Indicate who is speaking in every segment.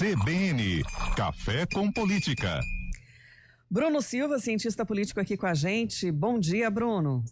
Speaker 1: CBN, Café com Política.
Speaker 2: Bruno Silva, cientista político aqui com a gente. Bom dia, Bruno.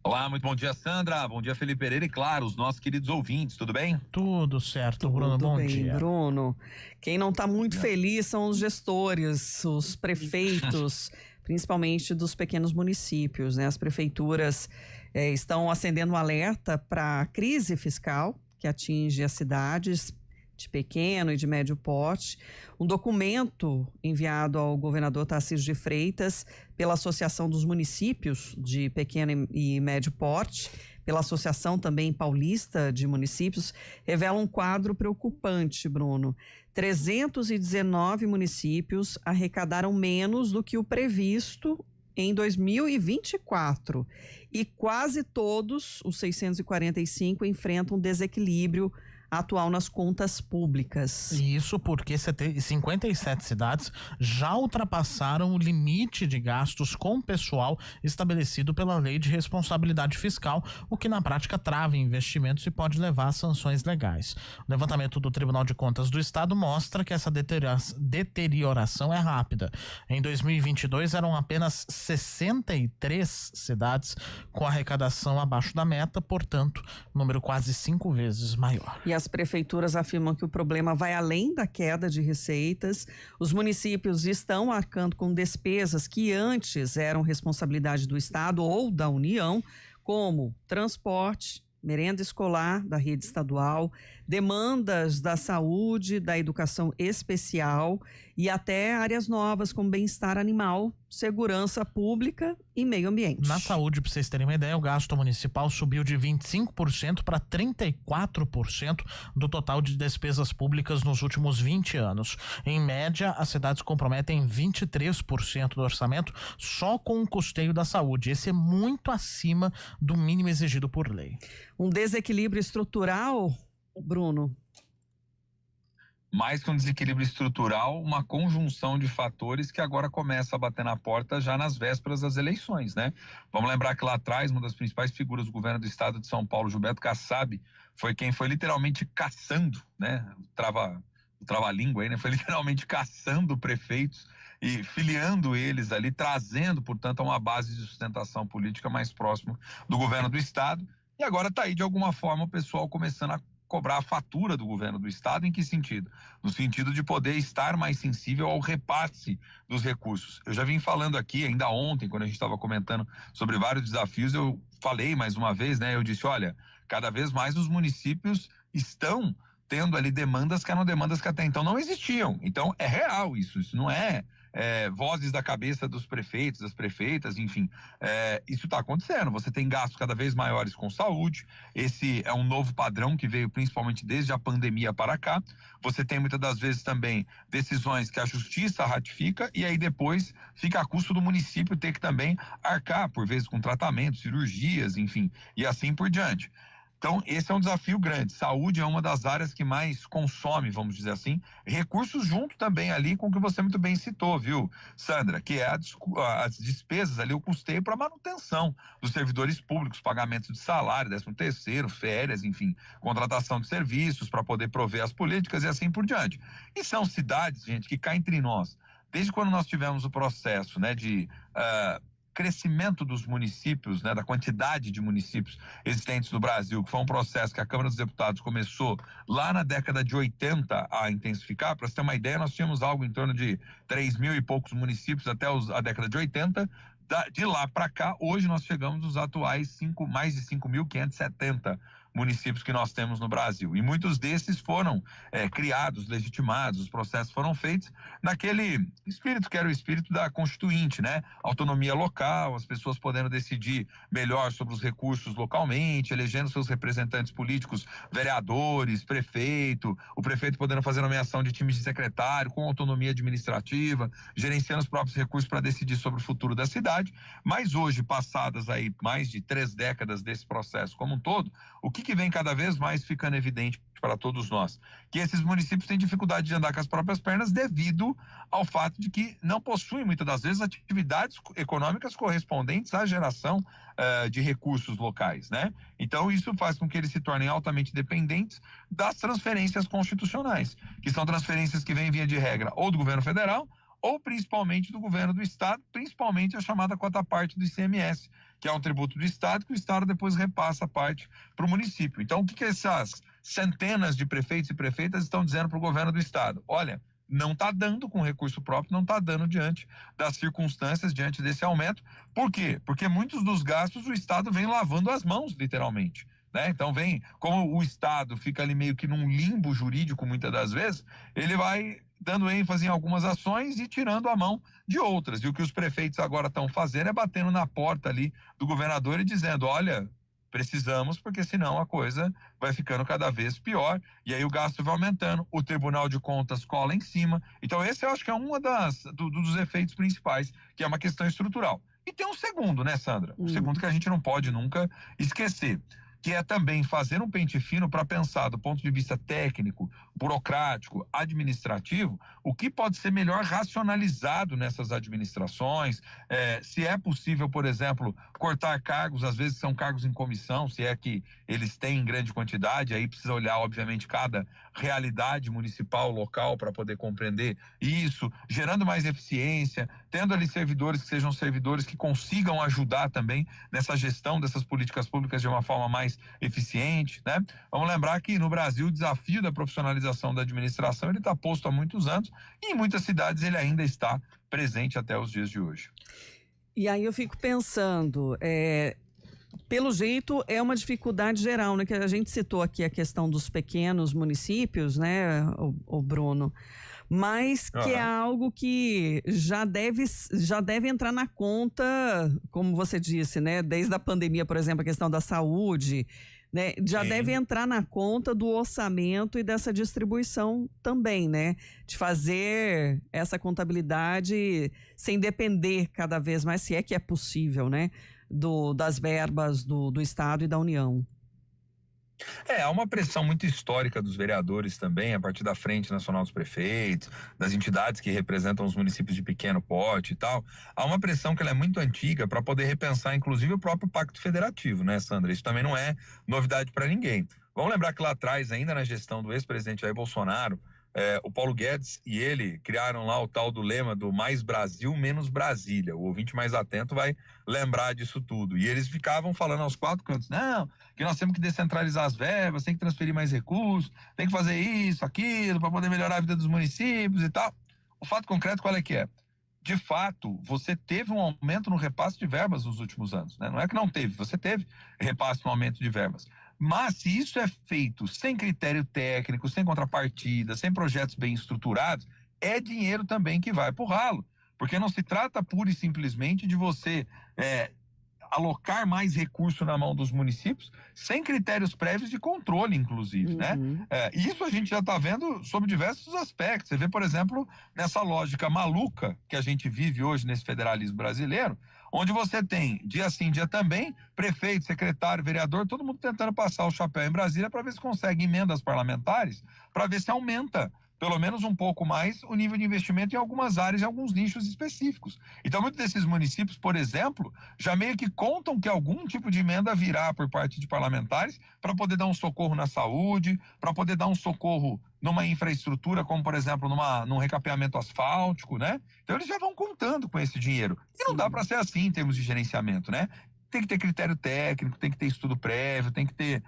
Speaker 3: Olá, muito bom dia, Sandra. Bom dia, Felipe Pereira e, claro, os nossos queridos ouvintes, tudo bem?
Speaker 4: Tudo certo, Bruno,
Speaker 2: Tudo
Speaker 4: bom
Speaker 2: bem,
Speaker 4: dia.
Speaker 2: Bruno. Quem não está muito feliz são os gestores, os prefeitos, principalmente dos pequenos municípios, né? As prefeituras estão acendendo um alerta para a crise fiscal que atinge as cidades de pequeno e de médio porte. Um documento enviado ao governador Tarcísio de Freitas pela Associação dos Municípios de Pequeno e Médio Porte, pela Associação também Paulista de Municípios, revela um quadro preocupante, Bruno. 319 municípios arrecadaram menos do que o previsto em 2024 e quase todos, os 645, enfrentam desequilíbrio atual nas contas públicas.
Speaker 4: Isso porque 57 cidades já ultrapassaram o limite de gastos com pessoal estabelecido pela Lei de Responsabilidade Fiscal, o que na prática trava investimentos e pode levar a sanções legais. O levantamento do Tribunal de Contas do Estado mostra que essa deterioração é rápida. Em 2022 eram apenas 63 cidades com arrecadação abaixo da meta, portanto, número quase 5 vezes maior.
Speaker 2: E as prefeituras afirmam que o problema vai além da queda de receitas. Os municípios estão arcando com despesas que antes eram responsabilidade do Estado ou da União, como transporte, merenda escolar da rede estadual, demandas da saúde, da educação especial e até áreas novas como bem-estar animal, segurança pública e meio ambiente.
Speaker 4: Na saúde, para vocês terem uma ideia, o gasto municipal subiu de 25% para 34% do total de despesas públicas nos últimos 20 anos. Em média, as cidades comprometem 23% do orçamento só com o custeio da saúde. Esse é muito acima do mínimo exigido por lei.
Speaker 2: Um desequilíbrio estrutural, Bruno?
Speaker 3: Mais que um desequilíbrio estrutural, uma conjunção de fatores que agora começa a bater na porta já nas vésperas das eleições, né? Vamos lembrar que lá atrás, uma das principais figuras do governo do estado de São Paulo, Gilberto Kassab, foi quem foi literalmente caçando, né? O trava-língua aí, né? Foi literalmente caçando prefeitos e filiando eles ali, trazendo, portanto, a uma base de sustentação política mais próximo do governo do estado. E agora está aí, de alguma forma, o pessoal começando a cobrar a fatura do governo do estado. Em que sentido? No sentido de poder estar mais sensível ao repasse dos recursos. Eu já vim falando aqui, ainda ontem, quando a gente estava comentando sobre vários desafios, eu falei mais uma vez, né? Eu disse, olha, cada vez mais os municípios estão tendo ali demandas que eram demandas que até então não existiam. Então é real isso não é vozes da cabeça dos prefeitos, das prefeitas, enfim, isso está acontecendo. Você tem gastos cada vez maiores com saúde, esse é um novo padrão que veio principalmente desde a pandemia para cá. Você tem muitas das vezes também decisões que a justiça ratifica e aí depois fica a custo do município ter que também arcar, por vezes com tratamentos, cirurgias, enfim, e assim por diante. Então, esse é um desafio grande. Saúde é uma das áreas que mais consome, vamos dizer assim, recursos junto também ali com o que você muito bem citou, viu, Sandra? Que é as despesas ali, o custeio para manutenção dos servidores públicos, pagamentos de salário, 13º, férias, enfim, contratação de serviços para poder prover as políticas e assim por diante. E são cidades, gente, que cá entre nós, desde quando nós tivemos o processo, né, de crescimento dos municípios, né, da quantidade de municípios existentes no Brasil, que foi um processo que a Câmara dos Deputados começou lá na década de 80 a intensificar. Para você ter uma ideia, nós tínhamos algo em torno de 3.000 e poucos municípios até a década de 80. De lá para cá, hoje nós chegamos aos atuais mais de 5.570 municípios que nós temos no Brasil. E muitos desses foram criados, legitimados, os processos foram feitos naquele espírito que era o espírito da Constituinte, né? Autonomia local, as pessoas podendo decidir melhor sobre os recursos localmente, elegendo seus representantes políticos, vereadores, prefeito, o prefeito podendo fazer nomeação de times de secretário, com autonomia administrativa, gerenciando os próprios recursos para decidir sobre o futuro da cidade. Mas hoje, passadas aí mais de 3 décadas desse processo como um todo, o que vem cada vez mais ficando evidente para todos nós, que esses municípios têm dificuldade de andar com as próprias pernas devido ao fato de que não possuem, muitas das vezes, atividades econômicas correspondentes à geração de recursos locais, né? Então, isso faz com que eles se tornem altamente dependentes das transferências constitucionais, que são transferências que vêm via de regra ou do governo federal ou principalmente do governo do estado, principalmente a chamada quota parte do ICMS, que é um tributo do estado, que o estado depois repassa a parte para o município. Então, o que essas centenas de prefeitos e prefeitas estão dizendo para o governo do estado? Olha, não está dando com recurso próprio, não está dando diante das circunstâncias, diante desse aumento. Por quê? Porque muitos dos gastos o estado vem lavando as mãos, literalmente. Né? Então como o estado fica ali meio que num limbo jurídico muitas das vezes, ele vai dando ênfase em algumas ações e tirando a mão de outras. E o que os prefeitos agora estão fazendo é batendo na porta ali do governador e dizendo, olha, precisamos, porque senão a coisa vai ficando cada vez pior, e aí o gasto vai aumentando, o Tribunal de Contas cola em cima. Então esse eu acho que é um dos efeitos principais, que é uma questão estrutural. E tem um segundo, né, Sandra? O segundo que a gente não pode nunca esquecer, que é também fazer um pente fino para pensar do ponto de vista técnico, burocrático, administrativo, o que pode ser melhor racionalizado nessas administrações, se é possível, por exemplo, cortar cargos, às vezes são cargos em comissão, se é que eles têm em grande quantidade, aí precisa olhar, obviamente, cada realidade municipal, local, para poder compreender isso, gerando mais eficiência, tendo ali servidores que sejam servidores que consigam ajudar também nessa gestão dessas políticas públicas de uma forma mais eficiente, né? Vamos lembrar que no Brasil o desafio da profissionalização da administração ele está posto há muitos anos e em muitas cidades ele ainda está presente até os dias de hoje.
Speaker 2: E aí eu fico pensando, pelo jeito é uma dificuldade geral, né? Que a gente citou aqui a questão dos pequenos municípios, né, o Bruno, mas que é algo que já deve entrar na conta, como você disse, né? Desde a pandemia, por exemplo, a questão da saúde, né? Já deve entrar na conta do orçamento e dessa distribuição também, né? De fazer essa contabilidade sem depender cada vez mais, se é que é possível, né? Das verbas do Estado e da União.
Speaker 3: Há uma pressão muito histórica dos vereadores também, a partir da Frente Nacional dos Prefeitos, das entidades que representam os municípios de pequeno porte e tal. Há uma pressão que ela é muito antiga para poder repensar, inclusive, o próprio Pacto Federativo, né, Sandra? Isso também não é novidade para ninguém. Vamos lembrar que lá atrás, ainda na gestão do ex-presidente Jair Bolsonaro, o Paulo Guedes e ele criaram lá o tal do lema do mais Brasil, menos Brasília. O ouvinte mais atento vai lembrar disso tudo. E eles ficavam falando aos quatro cantos, não, que nós temos que descentralizar as verbas, tem que transferir mais recursos, tem que fazer isso, aquilo, para poder melhorar a vida dos municípios e tal. O fato concreto qual é que é? De fato, você teve um aumento no repasse de verbas nos últimos anos, né? Não é que não teve, você teve repasse no aumento de verbas. Mas se isso é feito sem critério técnico, sem contrapartida, sem projetos bem estruturados, é dinheiro também que vai para o ralo. Porque não se trata pura e simplesmente de você alocar mais recurso na mão dos municípios, sem critérios prévios de controle, inclusive, né? Isso a gente já está vendo sob diversos aspectos. Você vê, por exemplo, nessa lógica maluca que a gente vive hoje nesse federalismo brasileiro, onde você tem, dia sim, dia também, prefeito, secretário, vereador, todo mundo tentando passar o chapéu em Brasília para ver se consegue emendas parlamentares, para ver se aumenta pelo menos um pouco mais o nível de investimento em algumas áreas, em alguns nichos específicos. Então, muitos desses municípios, por exemplo, já meio que contam que algum tipo de emenda virá por parte de parlamentares para poder dar um socorro na saúde, para poder dar um socorro numa infraestrutura, como, por exemplo, num recapeamento asfáltico, né? Então, eles já vão contando com esse dinheiro. E não dá para ser assim em termos de gerenciamento, né? Tem que ter critério técnico, tem que ter estudo prévio, tem que ter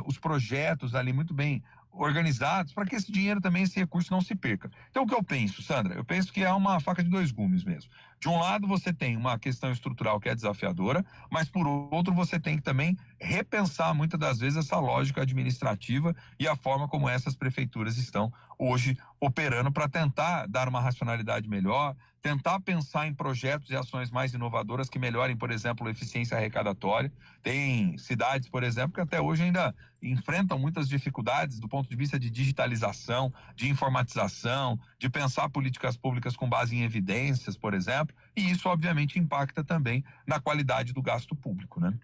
Speaker 3: os projetos ali muito bem organizados para que esse dinheiro também, esse recurso não se perca. Então, o que eu penso, Sandra? Eu penso que é uma faca de dois gumes mesmo. De um lado, você tem uma questão estrutural que é desafiadora, mas por outro, você tem que também repensar muitas das vezes essa lógica administrativa e a forma como essas prefeituras estão hoje operando para tentar dar uma racionalidade melhor, tentar pensar em projetos e ações mais inovadoras que melhorem, por exemplo, a eficiência arrecadatória. Tem cidades, por exemplo, que até hoje ainda enfrentam muitas dificuldades do ponto de vista de digitalização, de informatização, de pensar políticas públicas com base em evidências, por exemplo, e isso obviamente impacta também na qualidade do gasto público, né?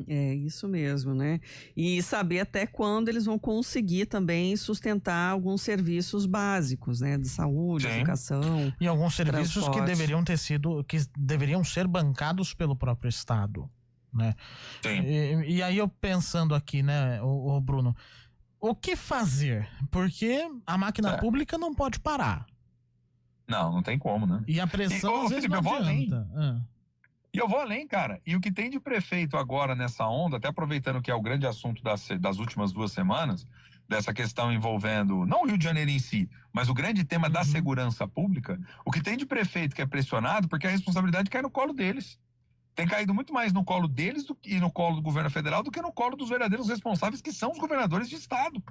Speaker 2: É isso mesmo, né? E saber até quando eles vão conseguir também sustentar alguns serviços básicos, né? De saúde,
Speaker 3: Sim.
Speaker 2: educação.
Speaker 4: E alguns serviços que
Speaker 2: transporte.
Speaker 4: deveriam ser bancados pelo próprio Estado, né?
Speaker 3: Sim.
Speaker 4: E aí eu pensando aqui, né, o Bruno, o que fazer? Porque a máquina pública não pode parar.
Speaker 3: Não tem como, né?
Speaker 4: E a pressão às vezes
Speaker 3: Felipe,
Speaker 4: não adianta.
Speaker 3: E eu vou além, cara. E o que tem de prefeito agora nessa onda, até aproveitando que é o grande assunto das últimas 2 semanas, dessa questão envolvendo, não o Rio de Janeiro em si, mas o grande tema da segurança pública, o que tem de prefeito que é pressionado, porque a responsabilidade cai no colo deles. Tem caído muito mais no colo deles e no colo do governo federal do que no colo dos verdadeiros responsáveis, que são os governadores de estado,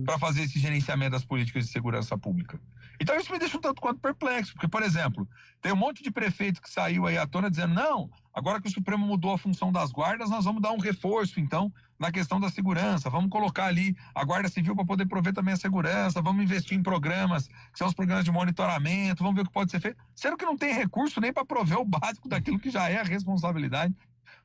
Speaker 3: para fazer esse gerenciamento das políticas de segurança pública. Então isso me deixa um tanto quanto perplexo, porque, por exemplo, tem um monte de prefeito que saiu aí à tona dizendo, não, agora que o Supremo mudou a função das guardas, nós vamos dar um reforço, então, na questão da segurança, vamos colocar ali a Guarda Civil para poder prover também a segurança, vamos investir em programas, que são os programas de monitoramento, vamos ver o que pode ser feito, sendo que não tem recurso nem para prover o básico daquilo que já é a responsabilidade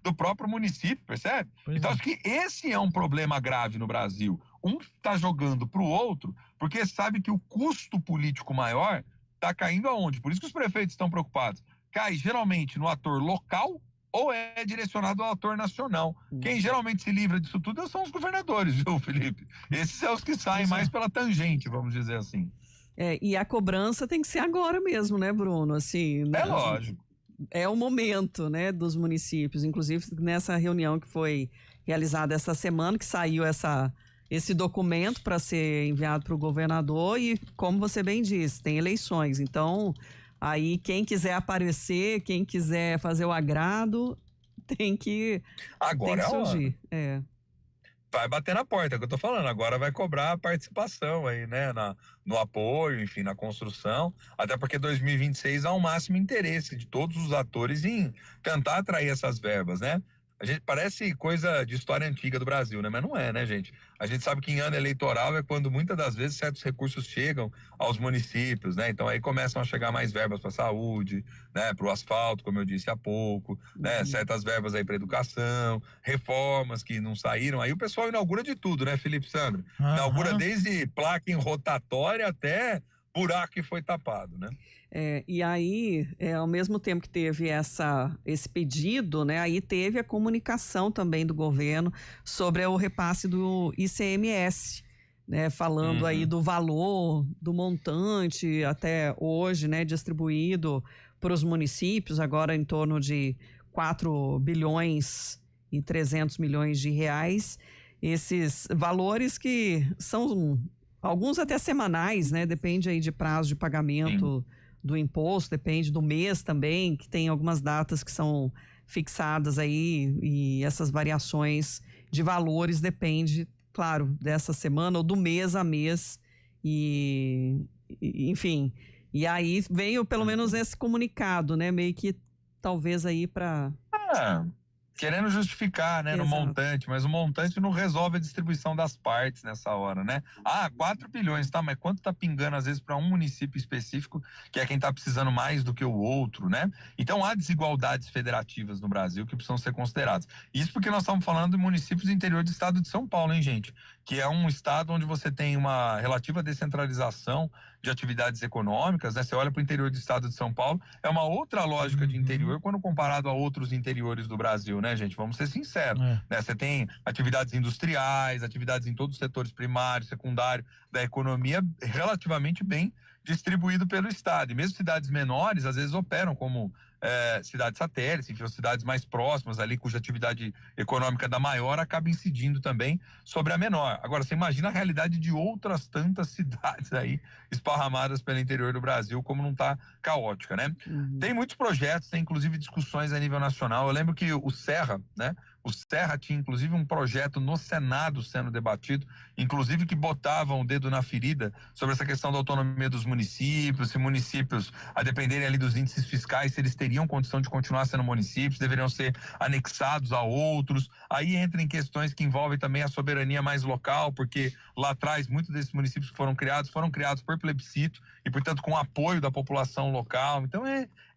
Speaker 3: do próprio município, percebe? Então, acho que esse é um problema grave no Brasil. Um está jogando para o outro, porque sabe que o custo político maior está caindo aonde? Por isso que os prefeitos estão preocupados. Cai geralmente no ator local ou é direcionado ao ator nacional. Quem geralmente se livra disso tudo são os governadores, viu, Felipe? Esses são os que saem mais pela tangente, vamos dizer assim.
Speaker 2: E a cobrança tem que ser agora mesmo, né, Bruno? Assim,
Speaker 3: É lógico.
Speaker 2: É o momento, né, dos municípios. Inclusive, nessa reunião que foi realizada essa semana, que saiu esse documento para ser enviado para o governador e, como você bem disse, tem eleições. Então, aí quem quiser aparecer, quem quiser fazer o agrado, tem que surgir.
Speaker 3: Vai bater na porta, é o que eu tô falando. Agora vai cobrar a participação aí, né? No apoio, enfim, na construção. Até porque 2026 há um máximo interesse de todos os atores em tentar atrair essas verbas, né? A gente parece coisa de história antiga do Brasil, né? Mas não é, né, gente? A gente sabe que em ano eleitoral é quando muitas das vezes certos recursos chegam aos municípios, né? Então aí começam a chegar mais verbas para saúde, né? Para o asfalto, como eu disse há pouco, né? Certas verbas aí para educação, reformas que não saíram. Aí o pessoal inaugura de tudo, né, Felipe Sandro? Inaugura desde placa em rotatória até buraco que foi tapado, né?
Speaker 2: E aí, ao mesmo tempo que teve esse pedido, né, aí teve a comunicação também do governo sobre o repasse do ICMS, né, falando aí do valor, do montante até hoje, né, distribuído para os municípios, agora em torno de 4 bilhões e 300 milhões de reais. Esses valores que são alguns até semanais, né, depende aí de prazo de pagamento do imposto, depende do mês também, que tem algumas datas que são fixadas aí e essas variações de valores depende, claro, dessa semana ou do mês a mês enfim, e aí veio pelo menos esse comunicado, né, meio que talvez aí para...
Speaker 3: Querendo justificar, né, no montante, mas o montante não resolve a distribuição das partes nessa hora, né? 4 bilhões, tá, mas quanto tá pingando às vezes para um município específico, que é quem tá precisando mais do que o outro, né? Então há desigualdades federativas no Brasil que precisam ser consideradas. Isso porque nós estamos falando de municípios do interior do estado de São Paulo, hein, gente? Que é um estado onde você tem uma relativa descentralização de atividades econômicas, né? Você olha para o interior do estado de São Paulo, é uma outra lógica de interior quando comparado a outros interiores do Brasil, né, gente? Vamos ser sinceros, né? Você tem atividades industriais, atividades em todos os setores primário, secundário da economia relativamente bem distribuído pelo estado. E mesmo cidades menores, às vezes operam como cidades satélites, enfim, cidades mais próximas ali, cuja atividade econômica da maior acaba incidindo também sobre a menor. Agora, você imagina a realidade de outras tantas cidades aí esparramadas pelo interior do Brasil, como não está caótica, né? Tem muitos projetos, tem inclusive discussões a nível nacional. Eu lembro que o Serra, né, O Serra tinha, inclusive, um projeto no Senado sendo debatido, inclusive que botavam o dedo na ferida sobre essa questão da autonomia dos municípios, se municípios, a dependerem ali dos índices fiscais, se eles teriam condição de continuar sendo municípios, deveriam ser anexados a outros. Aí entra em questões que envolvem também a soberania mais local, porque lá atrás muitos desses municípios que foram criados por plebiscito e, portanto, com apoio da população local. Então,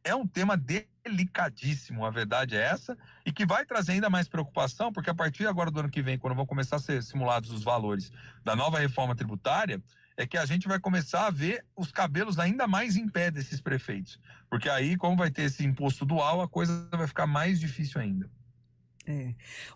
Speaker 3: é um tema delicadíssimo, a verdade é essa, e que vai trazer ainda mais preocupação, porque a partir agora do ano que vem, quando vão começar a ser simulados os valores da nova reforma tributária, é que a gente vai começar a ver os cabelos ainda mais em pé desses prefeitos. Porque aí, como vai ter esse imposto dual, a coisa vai ficar mais difícil ainda.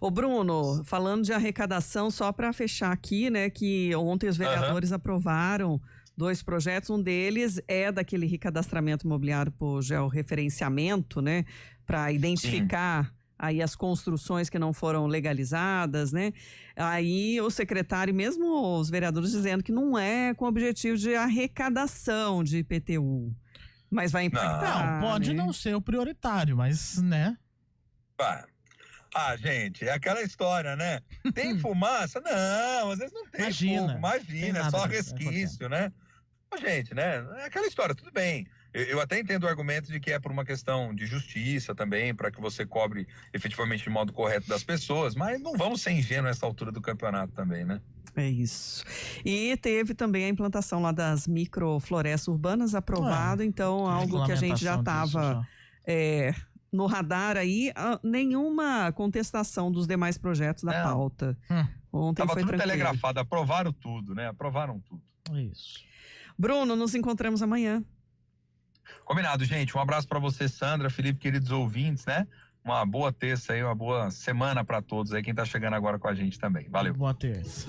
Speaker 2: Ô Bruno, falando de arrecadação, só para fechar aqui, né, que ontem os vereadores aprovaram 2 projetos, um deles é daquele recadastramento imobiliário por georreferenciamento, né, para identificar aí as construções que não foram legalizadas, né? Aí o secretário, mesmo os vereadores dizendo que não é com o objetivo de arrecadação de IPTU, mas vai impactar.
Speaker 4: Não, pode não ser o prioritário, mas, né?
Speaker 3: Gente, é aquela história, né? Tem fumaça? Não, às vezes não tem fogo, imagina, é só resquício, né? Gente, né? É aquela história, tudo bem. Eu até entendo o argumento de que é por uma questão de justiça também, para que você cobre efetivamente de modo correto das pessoas, mas não vamos ser ingênuos nessa altura do campeonato também, né?
Speaker 2: É isso. E teve também a implantação lá das microflorestas urbanas aprovado, então algo que a gente já estava no radar aí, nenhuma contestação dos demais projetos da pauta. Ontem
Speaker 3: tava
Speaker 2: foi
Speaker 3: tudo
Speaker 2: tranquilo.
Speaker 3: telegrafado, aprovaram tudo, né? Aprovaram tudo.
Speaker 4: Isso.
Speaker 2: Bruno, nos encontramos amanhã.
Speaker 3: Combinado, gente. Um abraço para você, Sandra, Felipe, queridos ouvintes, né? Uma boa terça aí, uma boa semana para todos aí, quem tá chegando agora com a gente também. Valeu.
Speaker 4: Boa terça.